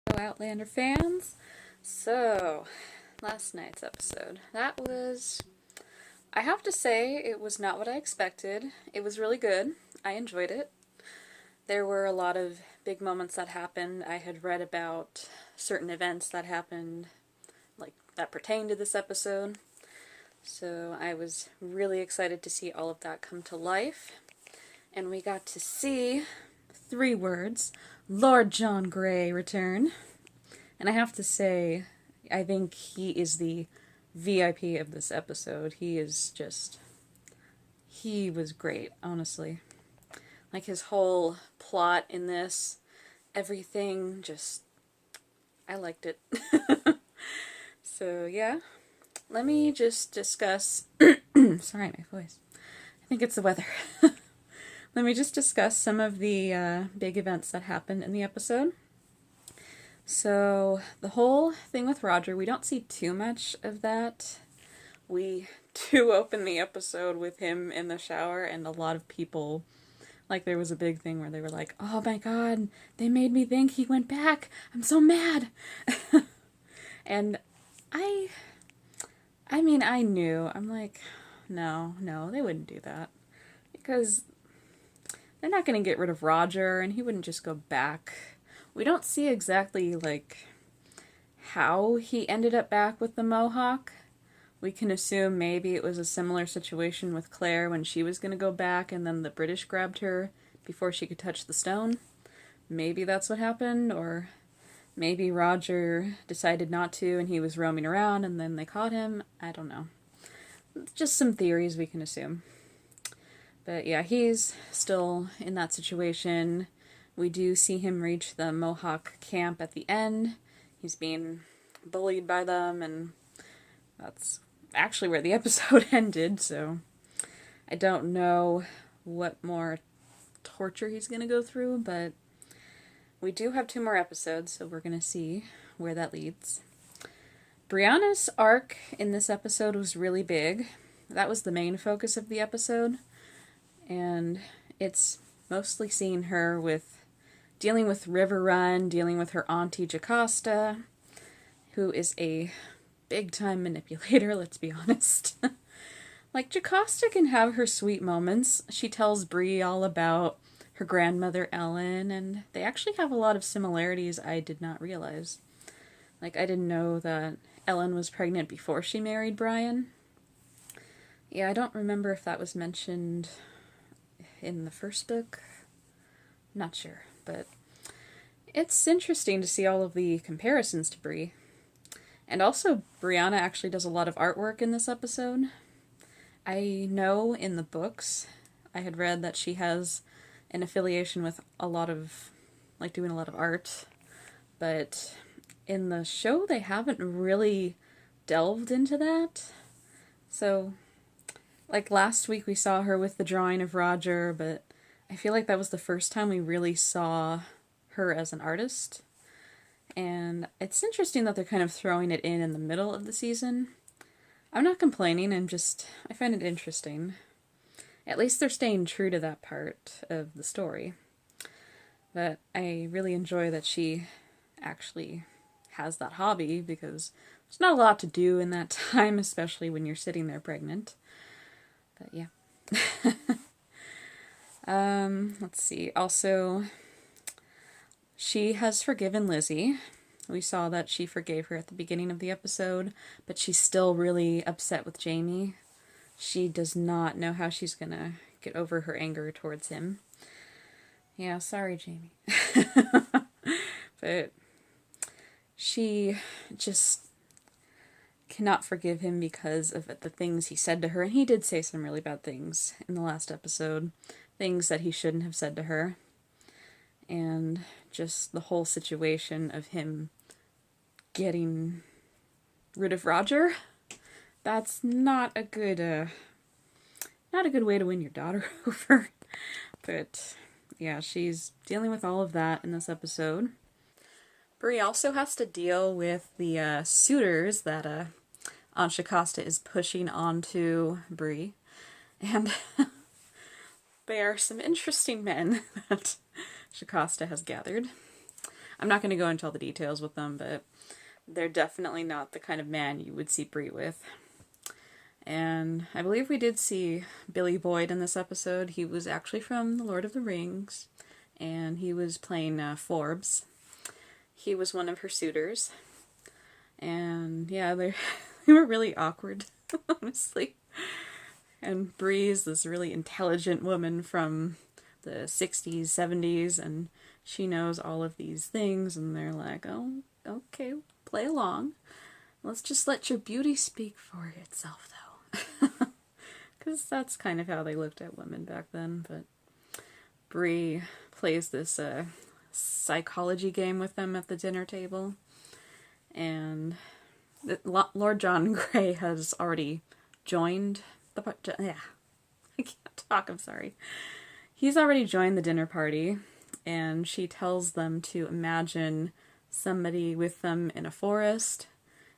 Outlander fans. So, last night's episode. I have to say, it was not what I expected. It was really good. I enjoyed it. There were a lot of big moments that happened. I had read about certain events that happened, like, that pertain to this episode. So I was really excited to see all of that come to life. And we got to see, 3 words, Lord John Grey return. And I have to say, I think he is the VIP of this episode. He was great, honestly. Like, his whole plot in this, everything, I liked it. So, yeah. Let me just discuss, sorry, my voice. I think it's the weather. Let me just discuss some of the big events that happened in the episode. So, the whole thing with Roger, we don't see too much of that. We do open the episode with him in the shower, and a lot of people, like, there was a big thing where they were like, oh my god, they made me think he went back. I'm so mad. And I knew. I'm like, no, they wouldn't do that. Because they're not going to get rid of Roger, and he wouldn't just go back. We don't see exactly, like, how he ended up back with the Mohawk. We can assume maybe it was a similar situation with Claire when she was going to go back and then the British grabbed her before she could touch the stone. Maybe that's what happened, or maybe Roger decided not to and he was roaming around and then they caught him. I don't know. Just some theories we can assume. But yeah, he's still in that situation. We do see him reach the Mohawk camp at the end. He's being bullied by them, and that's actually where the episode ended, so I don't know what more torture he's going to go through, but we do have 2 more episodes, so we're going to see where that leads. Brianna's arc in this episode was really big. That was the main focus of the episode, and it's mostly seeing her dealing with River Run, dealing with her Auntie Jocasta, who is a big-time manipulator, let's be honest. Like, Jocasta can have her sweet moments. She tells Bree all about her grandmother Ellen, and they actually have a lot of similarities I did not realize. Like, I didn't know that Ellen was pregnant before she married Brian. Yeah, I don't remember if that was mentioned in the first book. Not sure, but it's interesting to see all of the comparisons to Bree. And also, Brianna actually does a lot of artwork in this episode. I know in the books, I had read that she has an affiliation with a lot of, like, doing a lot of art. But in the show, they haven't really delved into that. So, like, last week we saw her with the drawing of Roger, but I feel like that was the first time we really saw her as an artist. And it's interesting that they're kind of throwing it in the middle of the season. I'm not complaining, I find it interesting. At least they're staying true to that part of the story. But I really enjoy that she actually has that hobby, because there's not a lot to do in that time, especially when you're sitting there pregnant. But yeah. Let's see. Also, she has forgiven Lizzie. We saw that she forgave her at the beginning of the episode, but she's still really upset with Jamie. She does not know how she's gonna get over her anger towards him. Yeah, sorry, Jamie. But she just cannot forgive him because of the things he said to her, and he did say some really bad things in the last episode. Things that he shouldn't have said to her. And just the whole situation of him getting rid of Roger. That's not a good way to win your daughter over. But yeah, she's dealing with all of that in this episode. Bree also has to deal with the suitors that Aunt Jocasta is pushing onto Bree. And they are some interesting men that Jocasta has gathered. I'm not going to go into all the details with them, but they're definitely not the kind of man you would see Bree with. And I believe we did see Billy Boyd in this episode. He was actually from The Lord of the Rings, and he was playing Forbes. He was one of her suitors. And yeah, they were really awkward, honestly. And Bree is this really intelligent woman from the 60s, 70s, and she knows all of these things, and they're like, oh, okay, play along. Let's just let your beauty speak for itself, though. Because that's kind of how they looked at women back then, but Bree plays this psychology game with them at the dinner table, and Lord John Grey has already joined the... Yeah, I can't talk, I'm sorry. He's already joined the dinner party, and she tells them to imagine somebody with them in a forest,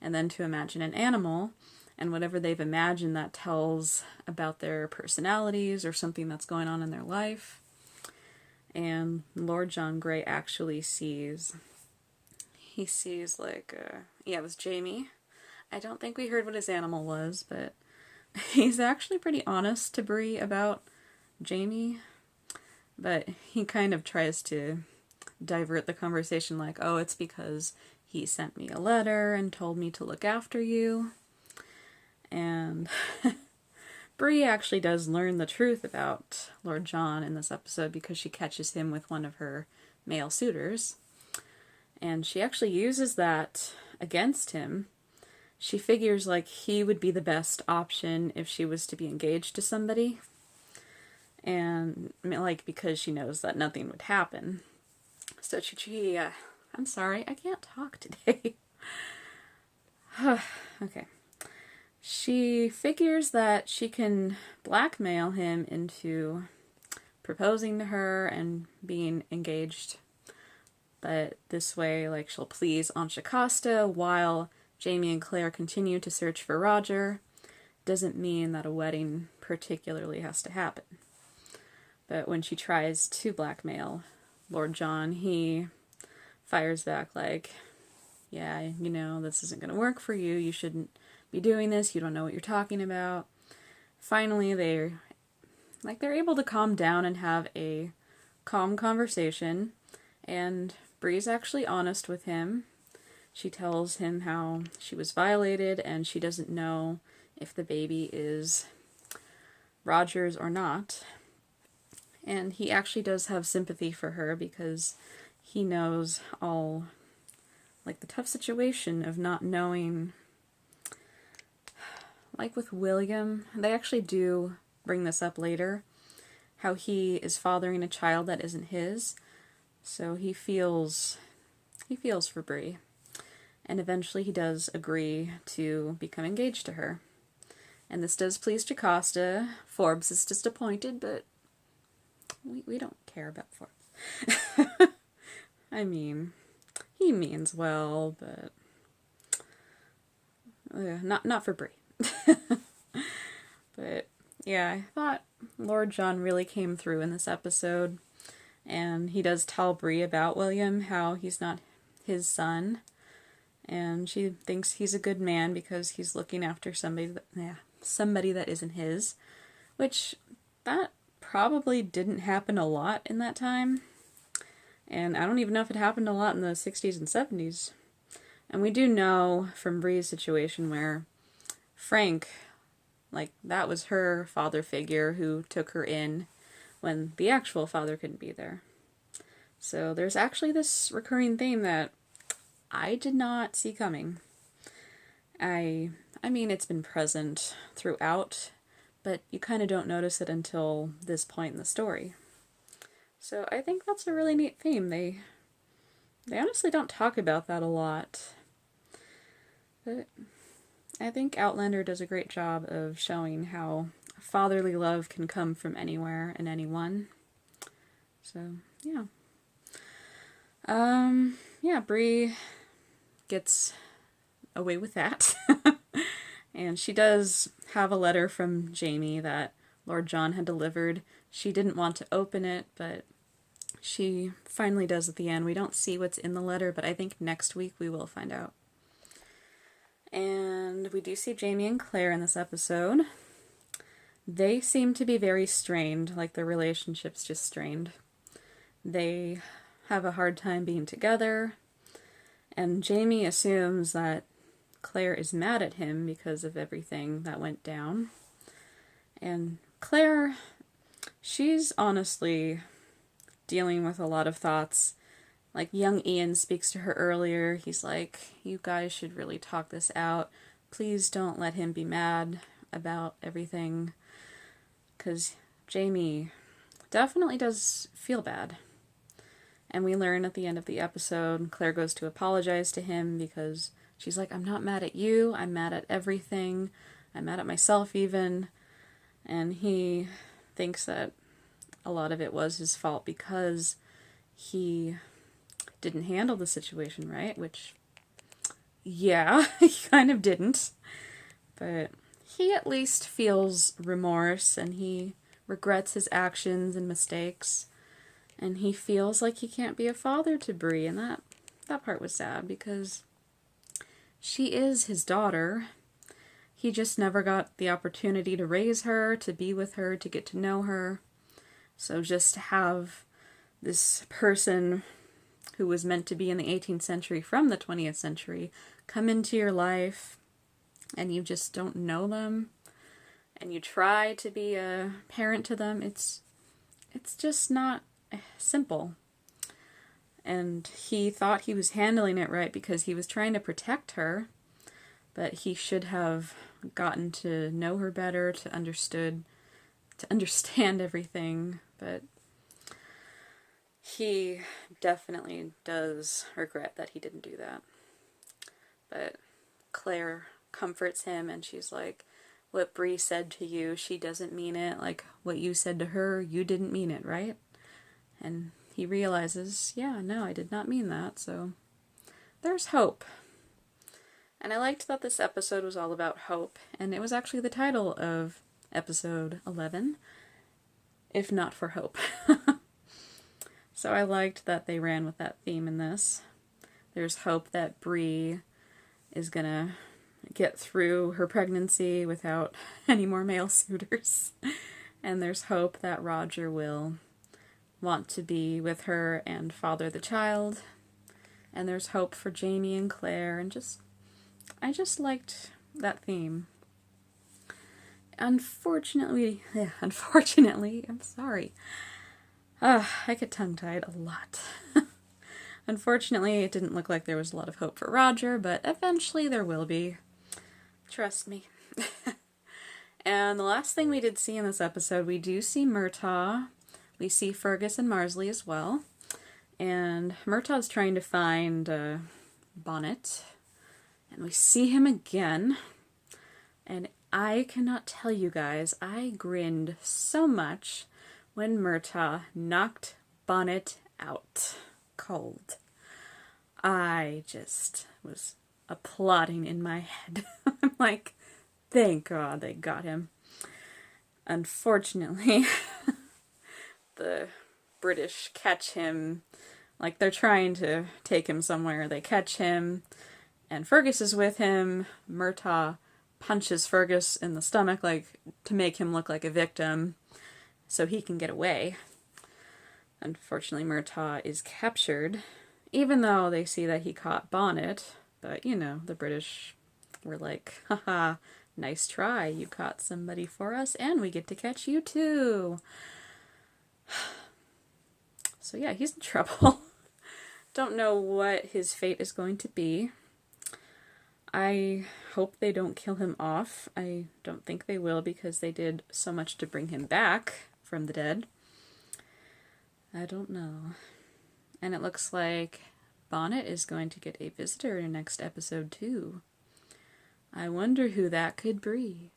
and then to imagine an animal, and whatever they've imagined that tells about their personalities or something that's going on in their life. And Lord John Grey actually sees... He sees, like, it was Jamie. I don't think we heard what his animal was, but he's actually pretty honest to Bree about Jamie. But he kind of tries to divert the conversation like, oh, it's because he sent me a letter and told me to look after you. And Bree actually does learn the truth about Lord John in this episode because she catches him with one of her male suitors. And she actually uses that against him. She figures like he would be the best option if she was to be engaged to somebody. And like because she knows that nothing would happen. So I'm sorry, I can't talk today. Okay. She figures that she can blackmail him into proposing to her and being engaged. But this way, like, she'll please Aunt Jocasta while Jamie and Claire continue to search for Roger. Doesn't mean that a wedding particularly has to happen. But when she tries to blackmail Lord John, he fires back like, yeah, this isn't going to work for you. You shouldn't be doing this. You don't know what you're talking about. Finally, they're able to calm down and have a calm conversation. And Bree's actually honest with him. She tells him how she was violated and she doesn't know if the baby is Roger's or not. And he actually does have sympathy for her because he knows all, like, the tough situation of not knowing. Like with William, they actually do bring this up later, how he is fathering a child that isn't his. So he feels for Bree. And eventually he does agree to become engaged to her. And this does please Jocasta. Forbes is disappointed, but we don't care about Forbes. I mean, he means well, but not for Bree. But yeah, I thought Lord John really came through in this episode. And he does tell Bree about William, how he's not his son. And she thinks he's a good man because he's looking after somebody that isn't his. Which, that probably didn't happen a lot in that time. And I don't even know if it happened a lot in the 60s and 70s. And we do know from Bree's situation where Frank, like, that was her father figure who took her in when the actual father couldn't be there. So there's actually this recurring theme that I did not see coming. I mean, it's been present throughout, but you kind of don't notice it until this point in the story. So I think that's a really neat theme. They honestly don't talk about that a lot. But I think Outlander does a great job of showing how fatherly love can come from anywhere and anyone. So, yeah. Bree gets away with that. And she does have a letter from Jamie that Lord John had delivered. She didn't want to open it, but She finally does at the end. We don't see what's in the letter, but I think next week we will find out. And we do see Jamie and Claire in this episode. They seem to be very strained, like their relationship's just strained. They have a hard time being together, and Jamie assumes that Claire is mad at him because of everything that went down. And Claire, she's honestly dealing with a lot of thoughts. Like, young Ian speaks to her earlier. He's like, you guys should really talk this out. Please don't let him be mad about everything. Because Jamie definitely does feel bad. And we learn at the end of the episode, Claire goes to apologize to him because she's like, I'm not mad at you. I'm mad at everything. I'm mad at myself even. And he thinks that a lot of it was his fault because he didn't handle the situation right, which, yeah, he kind of didn't. But he at least feels remorse, and he regrets his actions and mistakes, and he feels like he can't be a father to Bree, and that part was sad because she is his daughter. He just never got the opportunity to raise her, to be with her, to get to know her. So just to have this person who was meant to be in the 18th century from the 20th century come into your life, and you just don't know them, and you try to be a parent to them, it's just not simple. And he thought he was handling it right because he was trying to protect her, but he should have gotten to know her better, to understand everything. But he definitely does regret that he didn't do that. But Claire comforts him, and she's like, what Bree said to you, she doesn't mean it. Like, what you said to her, you didn't mean it, right? And he realizes, yeah, no, I did not mean that. So there's hope. And I liked that this episode was all about hope, and it was actually the title of episode 11, If Not for Hope. So I liked that they ran with that theme in this. There's hope that Bree is gonna get through her pregnancy without any more male suitors. And there's hope that Roger will want to be with her and father the child. And there's hope for Jamie and Claire, and I just liked that theme. Unfortunately, I'm sorry. I get tongue-tied a lot. Unfortunately, it didn't look like there was a lot of hope for Roger, but eventually there will be. Trust me. And the last thing we did see in this episode, we do see Murtaugh. We see Fergus and Marsley as well. And Murtaugh's trying to find Bonnet. And we see him again. And I cannot tell you guys, I grinned so much when Murtaugh knocked Bonnet out cold. I just was applauding in my head. I'm like, thank God they got him. Unfortunately, the British catch him, like they're trying to take him somewhere. They catch him, and Fergus is with him. Murtaugh punches Fergus in the stomach, like to make him look like a victim, so he can get away. Unfortunately, Murtaugh is captured, even though they see that he caught Bonnet. But, you know, the British were like, haha, nice try, you caught somebody for us, and we get to catch you too. So yeah, he's in trouble. Don't know what his fate is going to be. I hope they don't kill him off. I don't think they will, because they did so much to bring him back from the dead. I don't know. And it looks like Bonnet is going to get a visitor in next episode too. I wonder who that could be.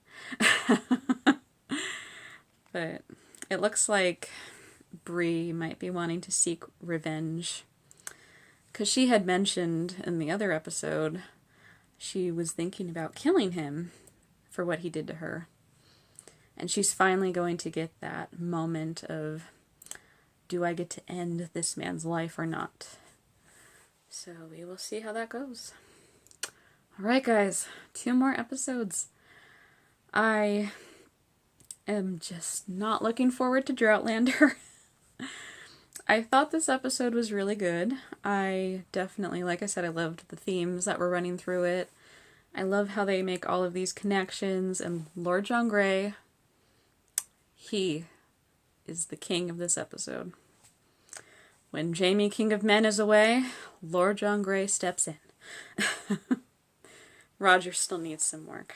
But it looks like Bree might be wanting to seek revenge, because she had mentioned in the other episode she was thinking about killing him for what he did to her. And she's finally going to get that moment of do I get to end this man's life or not? So we will see how that goes. Alright guys, 2 more episodes. I am just not looking forward to Droughtlander. I thought this episode was really good. I definitely, like I said, I loved the themes that were running through it. I love how they make all of these connections, and Lord John Grey, he is the king of this episode. When Jaime, King of Men, is away, Lord John Grey steps in. Roger still needs some work.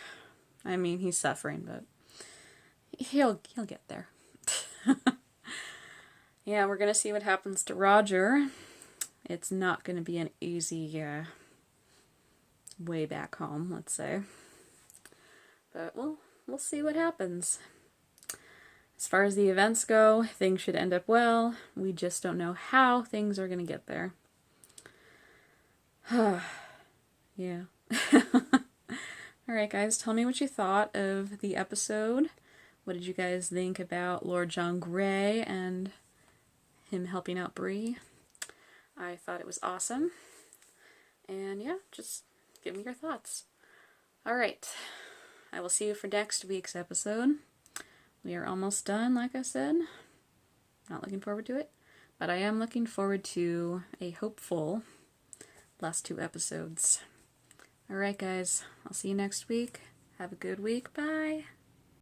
I mean, he's suffering, but he'll get there. Yeah, we're gonna see what happens to Roger. It's not gonna be an easy way back home, let's say. But we'll see what happens. As far as the events go, things should end up well. We just don't know how things are gonna get there. Yeah. Alright guys, tell me what you thought of the episode. What did you guys think about Lord John Grey and him helping out Bree? I thought it was awesome. And yeah, just give me your thoughts. Alright, I will see you for next week's episode. We are almost done, like I said. Not looking forward to it, but I am looking forward to a hopeful last 2 episodes. Alright guys, I'll see you next week. Have a good week. Bye!